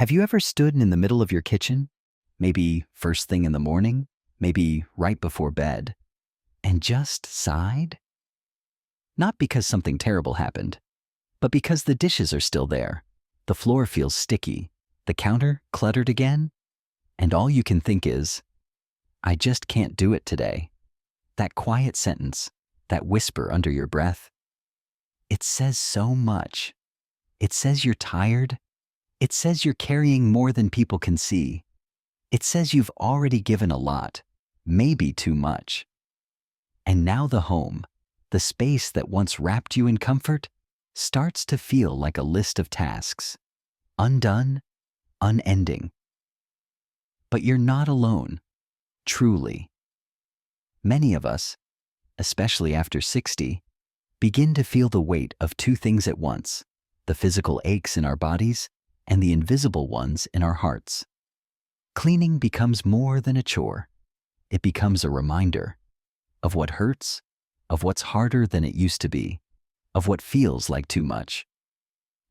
Have you ever stood in the middle of your kitchen, maybe first thing in the morning, maybe right before bed, and just sighed? Not because something terrible happened, but because the dishes are still there, the floor feels sticky, the counter cluttered again, and all you can think is, I just can't do it today. That quiet sentence, that whisper under your breath, it says so much. It says you're tired. It says you're carrying more than people can see. It says you've already given a lot, maybe too much. And now the home, the space that once wrapped you in comfort, starts to feel like a list of tasks, undone, unending. But you're not alone, truly. Many of us, especially after 60, begin to feel the weight of two things at once, the physical aches in our bodies and the invisible ones in our hearts. Cleaning becomes more than a chore. It becomes a reminder of what hurts, of what's harder than it used to be, of what feels like too much.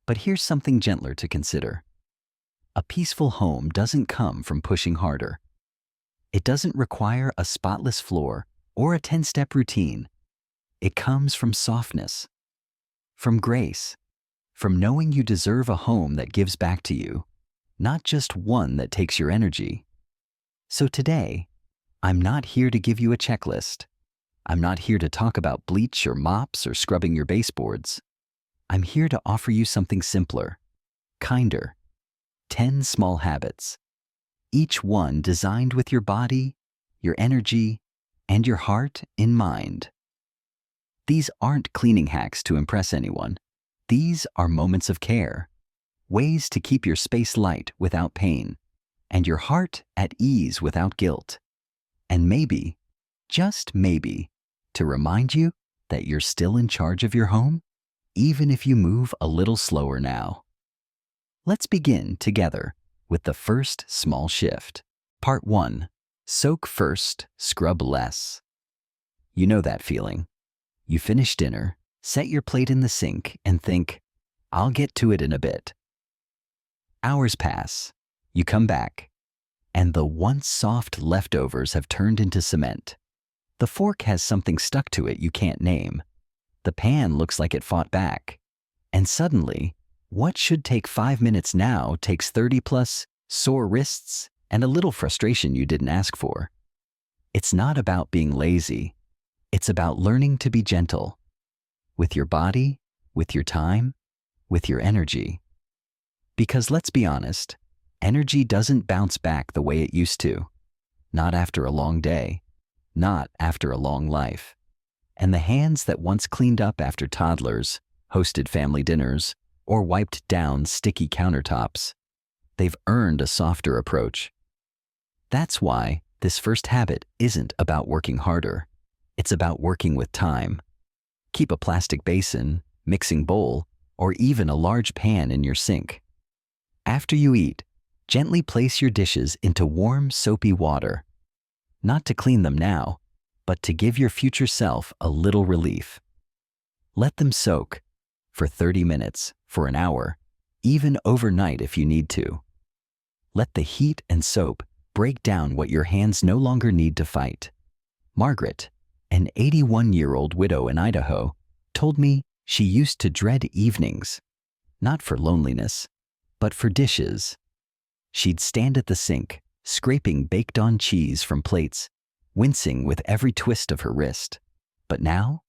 But here's something gentler to consider. A peaceful home doesn't come from pushing harder. It doesn't require a spotless floor or a 10-step routine. It comes from softness, from grace, from knowing you deserve a home that gives back to you, not just one that takes your energy. So today, I'm not here to give you a checklist. I'm not here to talk about bleach or mops or scrubbing your baseboards. I'm here to offer you something simpler, kinder, 10 small habits, each one designed with your body, your energy, and your heart in mind. These aren't cleaning hacks to impress anyone. These are moments of care, ways to keep your space light without pain, and your heart at ease without guilt. And maybe, just maybe, to remind you that you're still in charge of your home, even if you move a little slower now. Let's begin together with the first small shift. Part 1. Soak first, scrub less. You know that feeling. You finish dinner, set your plate in the sink, and think, I'll get to it in a bit. Hours pass. You come back, and the once soft leftovers have turned into cement. The fork has something stuck to it you can't name. The pan looks like it fought back. And suddenly, what should take 5 minutes now takes 30 plus, sore wrists, and a little frustration you didn't ask for. It's not about being lazy. It's about learning to be gentle. With your body, with your time, with your energy. Because let's be honest, energy doesn't bounce back the way it used to. Not after a long day. Not after a long life. And the hands that once cleaned up after toddlers, hosted family dinners, or wiped down sticky countertops, they've earned a softer approach. That's why this first habit isn't about working harder. It's about working with time. Keep a plastic basin, mixing bowl, or even a large pan in your sink. After you eat, gently place your dishes into warm, soapy water. Not to clean them now, but to give your future self a little relief. Let them soak for 30 minutes, for an hour, even overnight if you need to. Let the heat and soap break down what your hands no longer need to fight. Margaret, an 81-year-old widow in Idaho, told me she used to dread evenings, not for loneliness, but for dishes. She'd stand at the sink, scraping baked-on cheese from plates, wincing with every twist of her wrist. But now,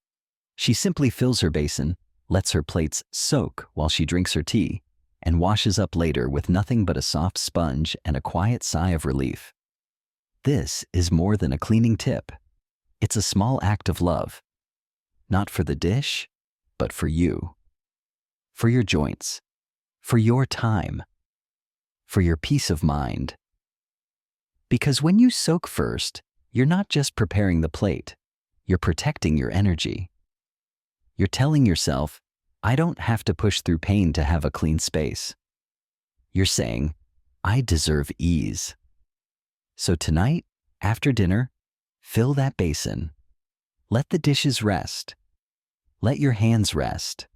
she simply fills her basin, lets her plates soak while she drinks her tea, and washes up later with nothing but a soft sponge and a quiet sigh of relief. This is more than a cleaning tip. It's a small act of love. Not for the dish, but for you. For your joints. For your time. For your peace of mind. Because when you soak first, you're not just preparing the plate. You're protecting your energy. You're telling yourself, I don't have to push through pain to have a clean space. You're saying, I deserve ease. So tonight, after dinner, fill that basin. Let the dishes rest. Let your hands rest.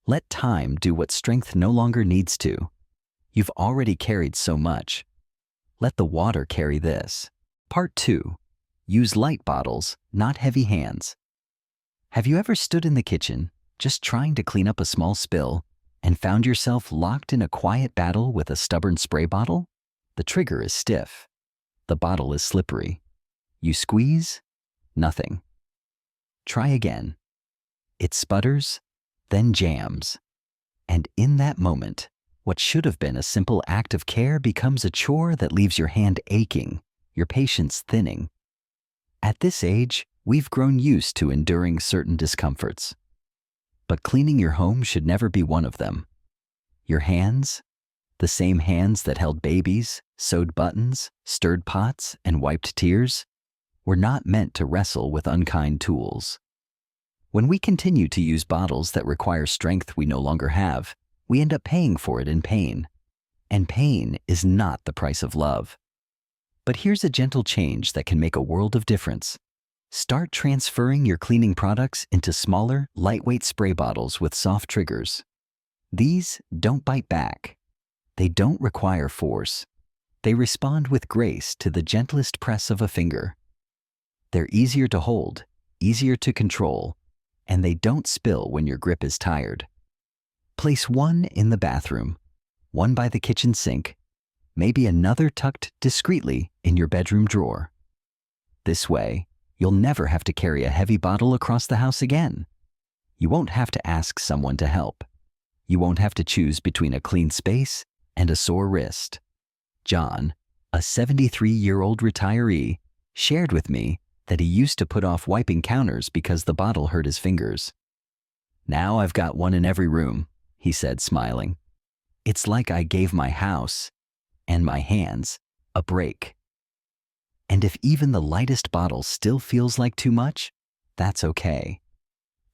Let time do what strength no longer needs to. You've already carried so much. Let the water carry this. Part 2. Use light bottles, not heavy hands. Have you ever stood in the kitchen, just trying to clean up a small spill, and found yourself locked in a quiet battle with a stubborn spray bottle? The trigger is stiff. The bottle is slippery. You squeeze, nothing. Try again. It sputters, then jams. And in that moment, what should have been a simple act of care becomes a chore that leaves your hand aching, your patience thinning. At this age, we've grown used to enduring certain discomforts. But cleaning your home should never be one of them. Your hands, the same hands that held babies, sewed buttons, stirred pots, and wiped tears, were not meant to wrestle with unkind tools. When we continue to use bottles that require strength we no longer have, we end up paying for it in pain. And pain is not the price of love. But here's a gentle change that can make a world of difference. Start transferring your cleaning products into smaller, lightweight spray bottles with soft triggers. These don't bite back. They don't require force. They respond with grace to the gentlest press of a finger. They're easier to hold, easier to control, and they don't spill when your grip is tired. Place one in the bathroom, one by the kitchen sink, maybe another tucked discreetly in your bedroom drawer. This way, you'll never have to carry a heavy bottle across the house again. You won't have to ask someone to help. You won't have to choose between a clean space and a sore wrist. John, a 73-year-old retiree, shared with me that he used to put off wiping counters because the bottle hurt his fingers. Now I've got one in every room, he said, smiling. It's like I gave my house and my hands a break. And if even the lightest bottle still feels like too much, that's okay.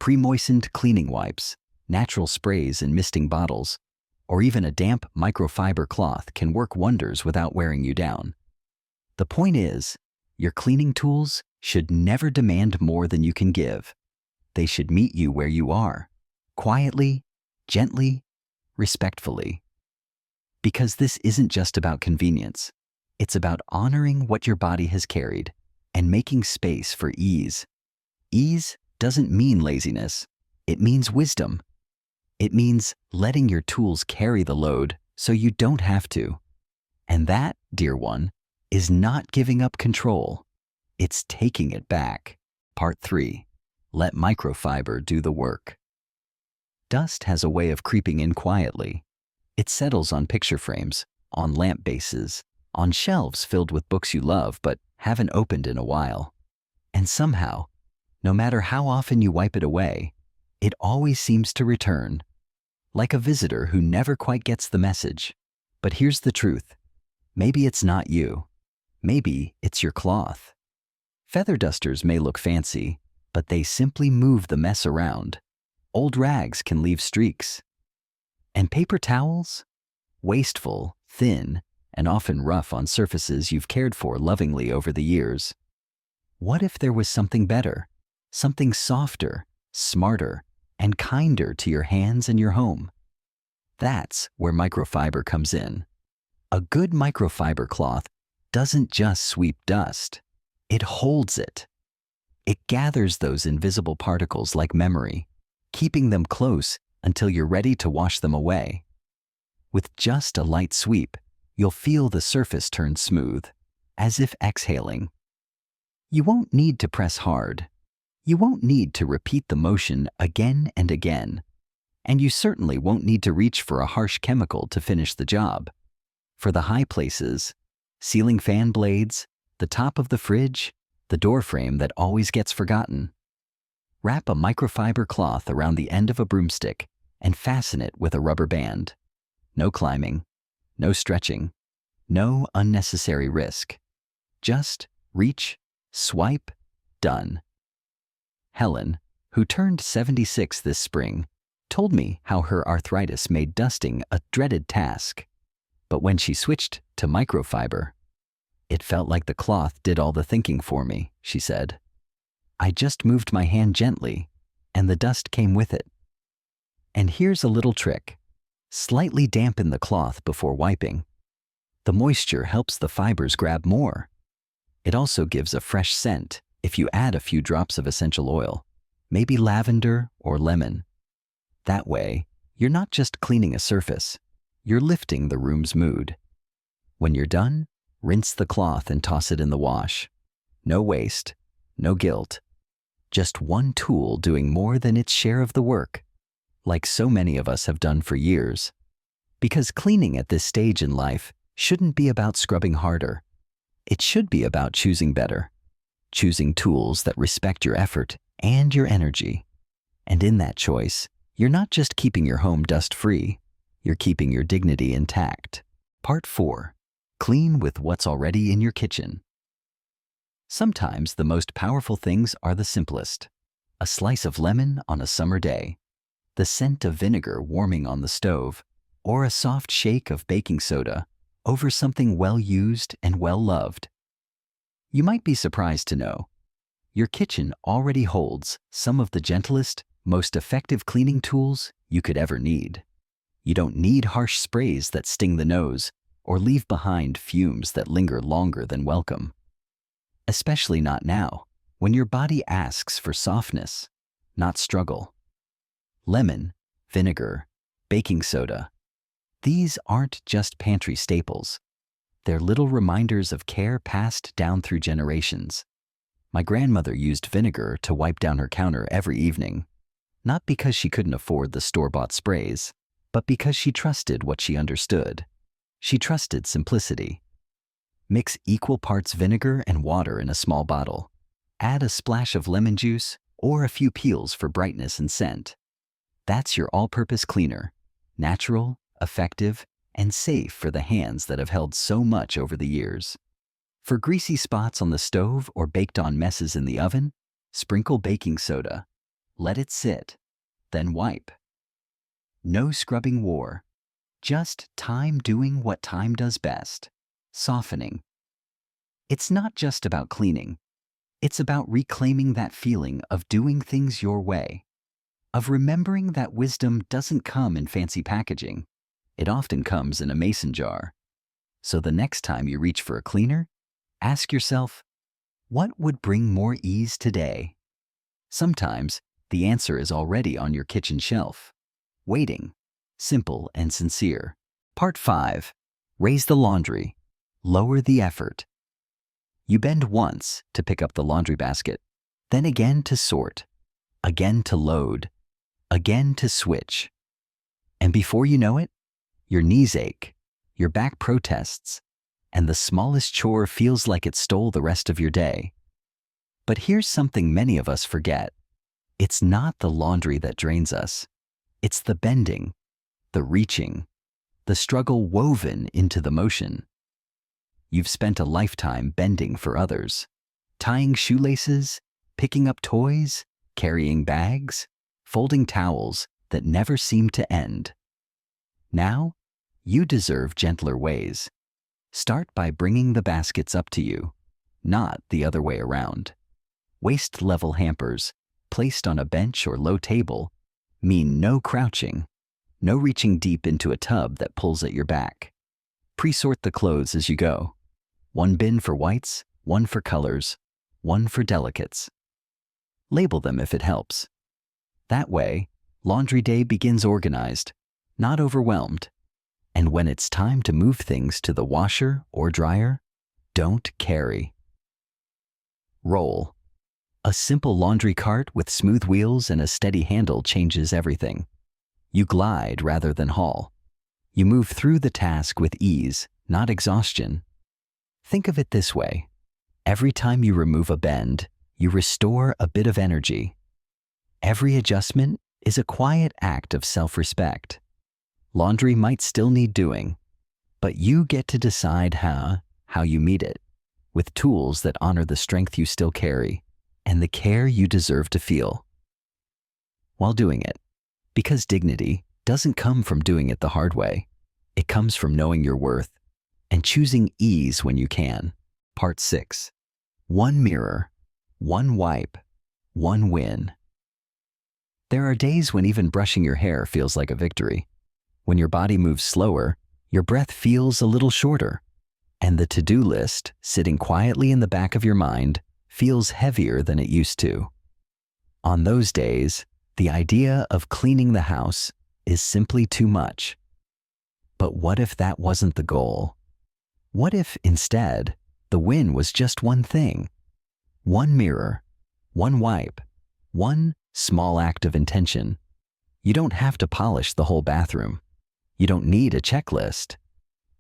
Pre-moistened cleaning wipes, natural sprays in misting bottles, or even a damp microfiber cloth can work wonders without wearing you down. The point is, your cleaning tools should never demand more than you can give. They should meet you where you are, quietly, gently, respectfully. Because this isn't just about convenience. It's about honoring what your body has carried and making space for ease. Ease doesn't mean laziness. It means wisdom. It means letting your tools carry the load so you don't have to. And that, dear one, is not giving up control. It's taking it back. Part 3. Let microfiber do the work. Dust has a way of creeping in quietly. It settles on picture frames, on lamp bases, on shelves filled with books you love but haven't opened in a while. And somehow, no matter how often you wipe it away, it always seems to return. Like a visitor who never quite gets the message. But here's the truth. Maybe it's not you. Maybe it's your cloth. Feather dusters may look fancy, but they simply move the mess around. Old rags can leave streaks. And paper towels? Wasteful, thin, and often rough on surfaces you've cared for lovingly over the years. What if there was something better? Something softer, smarter, and kinder to your hands and your home? That's where microfiber comes in. A good microfiber cloth doesn't just sweep dust. It holds it. It gathers those invisible particles like memory, keeping them close until you're ready to wash them away. With just a light sweep, you'll feel the surface turn smooth, as if exhaling. You won't need to press hard. You won't need to repeat the motion again and again. And you certainly won't need to reach for a harsh chemical to finish the job. For the high places, ceiling fan blades, the top of the fridge, the door frame that always gets forgotten, wrap a microfiber cloth around the end of a broomstick and fasten it with a rubber band. No climbing, no stretching, no unnecessary risk. Just reach, swipe, done. Helen, who turned 76 this spring, told me how her arthritis made dusting a dreaded task. But when she switched to microfiber, it felt like the cloth did all the thinking for me, she said. I just moved my hand gently, and the dust came with it. And here's a little trick. Slightly dampen the cloth before wiping. The moisture helps the fibers grab more. It also gives a fresh scent if you add a few drops of essential oil, maybe lavender or lemon. That way, you're not just cleaning a surface, you're lifting the room's mood. When you're done, rinse the cloth and toss it in the wash. No waste, no guilt. Just one tool doing more than its share of the work, like so many of us have done for years. Because cleaning at this stage in life shouldn't be about scrubbing harder. It should be about choosing better, choosing tools that respect your effort and your energy. And in that choice, you're not just keeping your home dust-free, you're keeping your dignity intact. Part 4. Clean with what's already in your kitchen. Sometimes the most powerful things are the simplest. A slice of lemon on a summer day, the scent of vinegar warming on the stove, or a soft shake of baking soda over something well-used and well-loved. You might be surprised to know your kitchen already holds some of the gentlest, most effective cleaning tools you could ever need. You don't need harsh sprays that sting the nose or leave behind fumes that linger longer than welcome. Especially not now, when your body asks for softness, not struggle. Lemon, vinegar, baking soda. These aren't just pantry staples. They're little reminders of care passed down through generations. My grandmother used vinegar to wipe down her counter every evening, not because she couldn't afford the store-bought sprays, but because she trusted what she understood. She trusted simplicity. Mix equal parts vinegar and water in a small bottle. Add a splash of lemon juice or a few peels for brightness and scent. That's your all-purpose cleaner, natural, effective, and safe for the hands that have held so much over the years. For greasy spots on the stove or baked-on messes in the oven, sprinkle baking soda. Let it sit, then wipe. No scrubbing war, just time doing what time does best, softening. It's not just about cleaning. It's about reclaiming that feeling of doing things your way, of remembering that wisdom doesn't come in fancy packaging. It often comes in a mason jar. So the next time you reach for a cleaner, ask yourself, what would bring more ease today? Sometimes the answer is already on your kitchen shelf, waiting, simple and sincere. Part 5. Raise the laundry. Lower the effort. You bend once to pick up the laundry basket, then again to sort, again to load, again to switch. And before you know it, your knees ache, your back protests, and the smallest chore feels like it stole the rest of your day. But here's something many of us forget. It's not the laundry that drains us. It's the bending, the reaching, the struggle woven into the motion. You've spent a lifetime bending for others, tying shoelaces, picking up toys, carrying bags, folding towels that never seem to end. Now, you deserve gentler ways. Start by bringing the baskets up to you, not the other way around. Waist-level hampers, placed on a bench or low table, mean no crouching, no reaching deep into a tub that pulls at your back. Pre-sort the clothes as you go. One bin for whites, one for colors, one for delicates. Label them if it helps. That way, laundry day begins organized, not overwhelmed. And when it's time to move things to the washer or dryer, don't carry. Roll. A simple laundry cart with smooth wheels and a steady handle changes everything. You glide rather than haul. You move through the task with ease, not exhaustion. Think of it this way. Every time you remove a bend, you restore a bit of energy. Every adjustment is a quiet act of self-respect. Laundry might still need doing, but you get to decide how you meet it, with tools that honor the strength you still carry and the care you deserve to feel while doing it. Because dignity doesn't come from doing it the hard way. It comes from knowing your worth and choosing ease when you can. Part 6. One mirror, one wipe, one win. There are days when even brushing your hair feels like a victory. When your body moves slower, your breath feels a little shorter, and the to-do list, sitting quietly in the back of your mind, feels heavier than it used to. On those days, the idea of cleaning the house is simply too much. But what if that wasn't the goal? What if, instead, the win was just one thing? One mirror, one wipe, one small act of intention. You don't have to polish the whole bathroom. You don't need a checklist.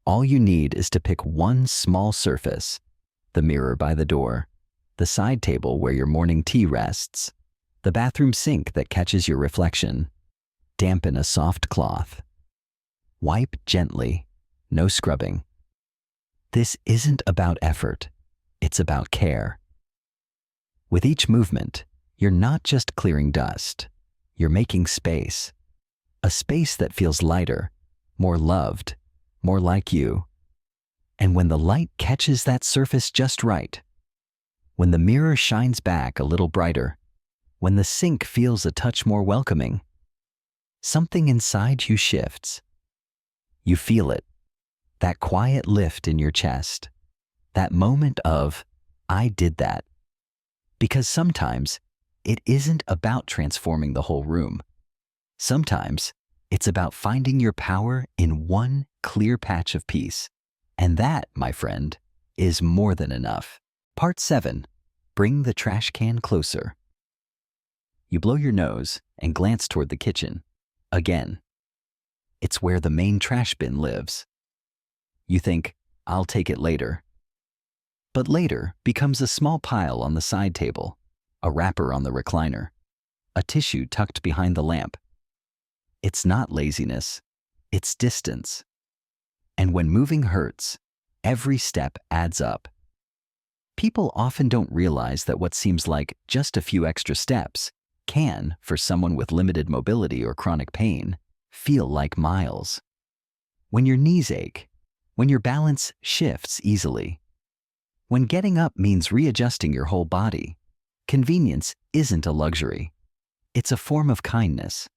All you need is to pick one small surface: the mirror by the door, the side table where your morning tea rests, the bathroom sink that catches your reflection. Dampen a soft cloth. Wipe gently, no scrubbing. This isn't about effort, it's about care. With each movement, you're not just clearing dust, you're making space. A space that feels lighter, more loved, more like you. And when the light catches that surface just right, when the mirror shines back a little brighter, when the sink feels a touch more welcoming, something inside you shifts. You feel it, that quiet lift in your chest, that moment of, I did that. Because sometimes it isn't about transforming the whole room. Sometimes it's about finding your power in one clear patch of peace. And that, my friend, is more than enough. Part 7. Bring the trash can closer. You blow your nose and glance toward the kitchen. Again. It's where the main trash bin lives. You think, I'll take it later. But later becomes a small pile on the side table, a wrapper on the recliner, a tissue tucked behind the lamp. It's not laziness, it's distance. And when moving hurts, every step adds up. People often don't realize that what seems like just a few extra steps can, for someone with limited mobility or chronic pain, feel like miles. When your knees ache, when your balance shifts easily, when getting up means readjusting your whole body, convenience isn't a luxury. It's a form of kindness.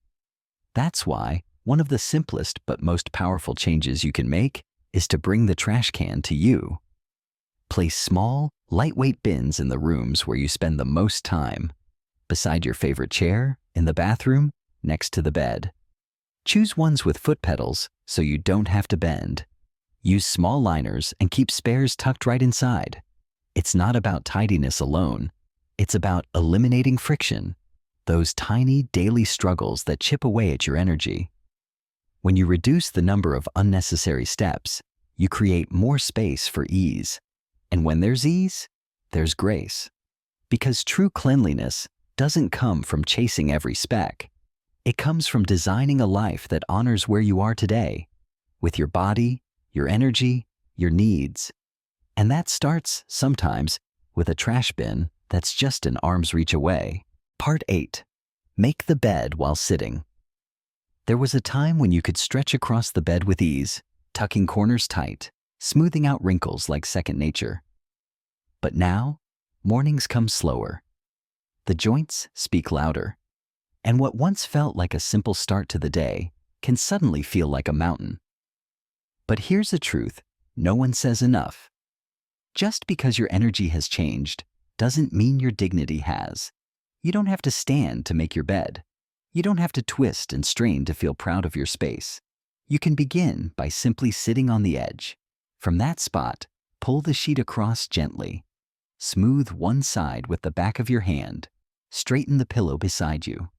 That's why one of the simplest but most powerful changes you can make is to bring the trash can to you. Place small, lightweight bins in the rooms where you spend the most time, beside your favorite chair, in the bathroom, next to the bed. Choose ones with foot pedals so you don't have to bend. Use small liners and keep spares tucked right inside. It's not about tidiness alone. It's about eliminating friction, those tiny daily struggles that chip away at your energy. When you reduce the number of unnecessary steps, you create more space for ease. And when there's ease, there's grace. Because true cleanliness doesn't come from chasing every speck. It comes from designing a life that honors where you are today, with your body, your energy, your needs. And that starts, sometimes, with a trash bin that's just an arm's reach away. Part 8. Make the bed while sitting. There was a time when you could stretch across the bed with ease, tucking corners tight, smoothing out wrinkles like second nature. But now, mornings come slower. The joints speak louder. And what once felt like a simple start to the day can suddenly feel like a mountain. But here's the truth no one says enough. Just because your energy has changed doesn't mean your dignity has. You don't have to stand to make your bed. You don't have to twist and strain to feel proud of your space. You can begin by simply sitting on the edge. From that spot, pull the sheet across gently. Smooth one side with the back of your hand. Straighten the pillow beside you.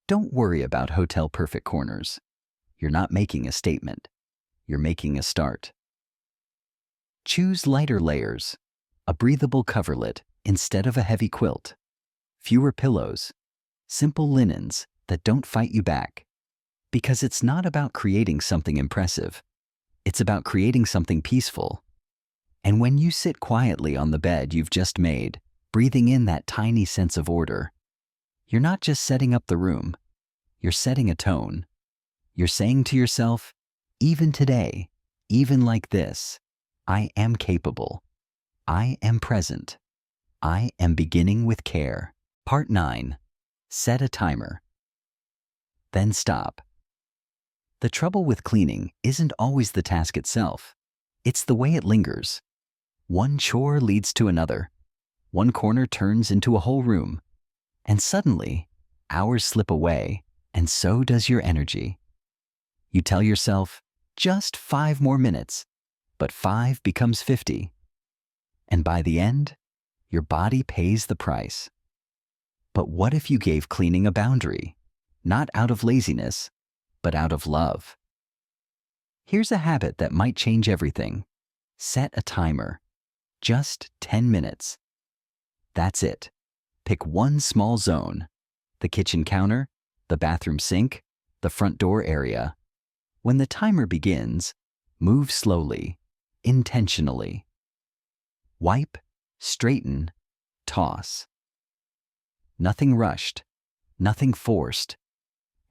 Don't worry about hotel-perfect corners. You're not making a statement. You're making a start. Choose lighter layers, a breathable coverlet instead of a heavy quilt, fewer pillows, simple linens that don't fight you back. Because it's not about creating something impressive. It's about creating something peaceful. And when you sit quietly on the bed you've just made, breathing in that tiny sense of order, you're not just setting up the room, you're setting a tone. You're saying to yourself, even today, even like this, I am capable. I am present. I am beginning with care. Part 9. Set a timer. Then stop. The trouble with cleaning isn't always the task itself. It's the way it lingers. One chore leads to another. One corner turns into a whole room. And suddenly, hours slip away, and so does your energy. You tell yourself, just 5 more minutes, but 5 becomes 50. And by the end, your body pays the price. But what if you gave cleaning a boundary? Not out of laziness, but out of love. Here's a habit that might change everything. Set a timer. Just 10 minutes. That's it. Pick one small zone. The kitchen counter, the bathroom sink, the front door area. When the timer begins, move slowly, intentionally. Wipe, straighten, toss. Nothing rushed, nothing forced.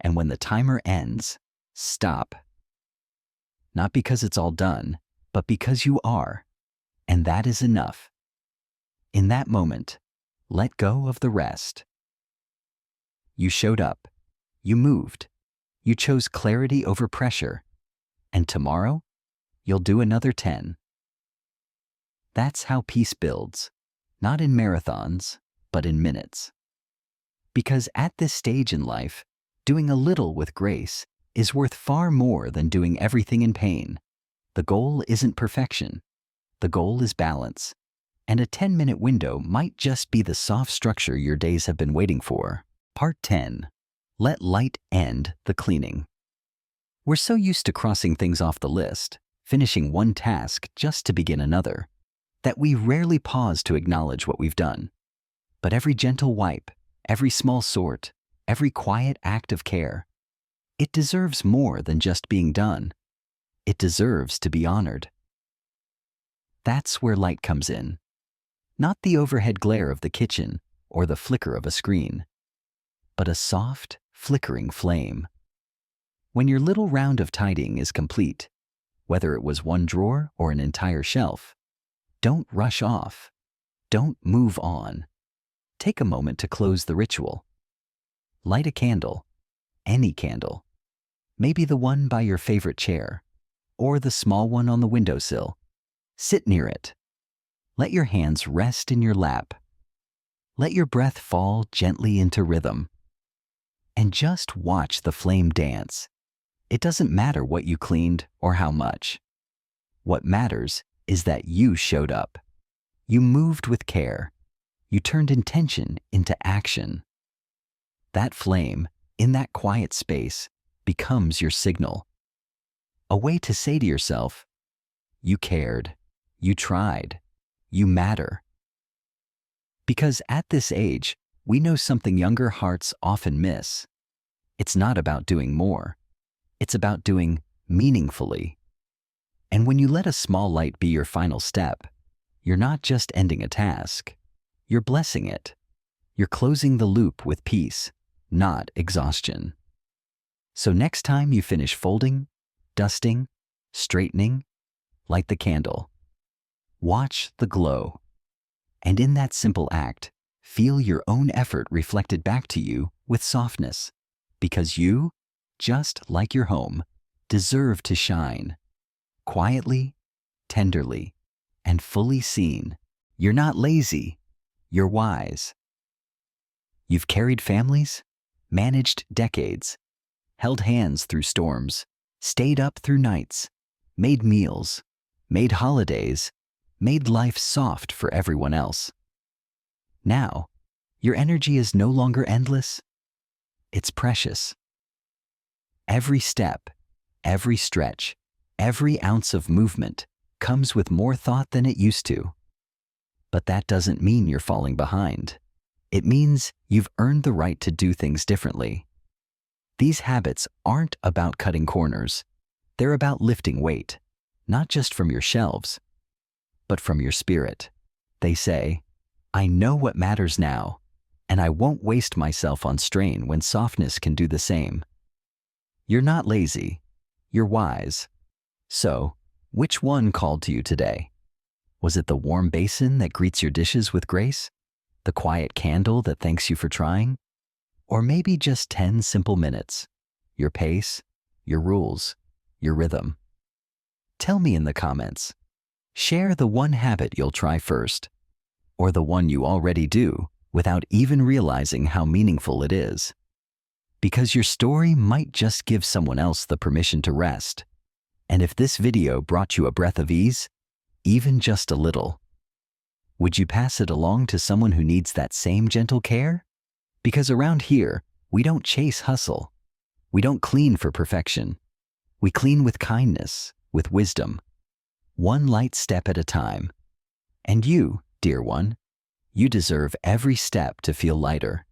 And when the timer ends, stop. Not because it's all done, but because you are. And that is enough. In that moment, let go of the rest. You showed up. You moved. You chose clarity over pressure. And tomorrow, you'll do another 10. That's how peace builds, not in marathons, but in minutes. Because at this stage in life, doing a little with grace is worth far more than doing everything in pain. The goal isn't perfection. The goal is balance. And a 10-minute window might just be the soft structure your days have been waiting for. Part 10. Let light end the cleaning. We're so used to crossing things off the list, finishing one task just to begin another, that we rarely pause to acknowledge what we've done. But every gentle wipe, every small sort, every quiet act of care, it deserves more than just being done. It deserves to be honored. That's where light comes in. Not the overhead glare of the kitchen or the flicker of a screen, but a soft, flickering flame. When your little round of tidying is complete, whether it was one drawer or an entire shelf, don't rush off. Don't move on. Take a moment to close the ritual. Light a candle, any candle. Maybe the one by your favorite chair, or the small one on the windowsill. Sit near it. Let your hands rest in your lap. Let your breath fall gently into rhythm. And just watch the flame dance. It doesn't matter what you cleaned or how much. What matters is that you showed up. You moved with care. You turned intention into action. That flame, in that quiet space, becomes your signal. A way to say to yourself, you cared, you tried, you matter. Because at this age, we know something younger hearts often miss. It's not about doing more. It's about doing meaningfully. And when you let a small light be your final step, you're not just ending a task. You're blessing it. You're closing the loop with peace, not exhaustion. So next time you finish folding, dusting, straightening, light the candle. Watch the glow. And in that simple act, feel your own effort reflected back to you with softness. Because you, just like your home, deserve to shine. Quietly, tenderly, and fully seen. You're not lazy. You're wise. You've carried families, managed decades, held hands through storms, stayed up through nights, made meals, made holidays, made life soft for everyone else. Now, your energy is no longer endless. It's precious. Every step, every stretch, every ounce of movement comes with more thought than it used to. But that doesn't mean you're falling behind. It means you've earned the right to do things differently. These habits aren't about cutting corners. They're about lifting weight, not just from your shelves, but from your spirit. They say, I know what matters now, and I won't waste myself on strain when softness can do the same. You're not lazy. You're wise. So, which one called to you today? Was it the warm basin that greets your dishes with grace? The quiet candle that thanks you for trying? Or maybe just 10 simple minutes? Your pace, your rules, your rhythm. Tell me in the comments. Share the one habit you'll try first, or the one you already do without even realizing how meaningful it is. Because your story might just give someone else the permission to rest. And if this video brought you a breath of ease, even just a little, would you pass it along to someone who needs that same gentle care? Because around here, we don't chase hustle. We don't clean for perfection. We clean with kindness, with wisdom, one light step at a time. And you, dear one, you deserve every step to feel lighter.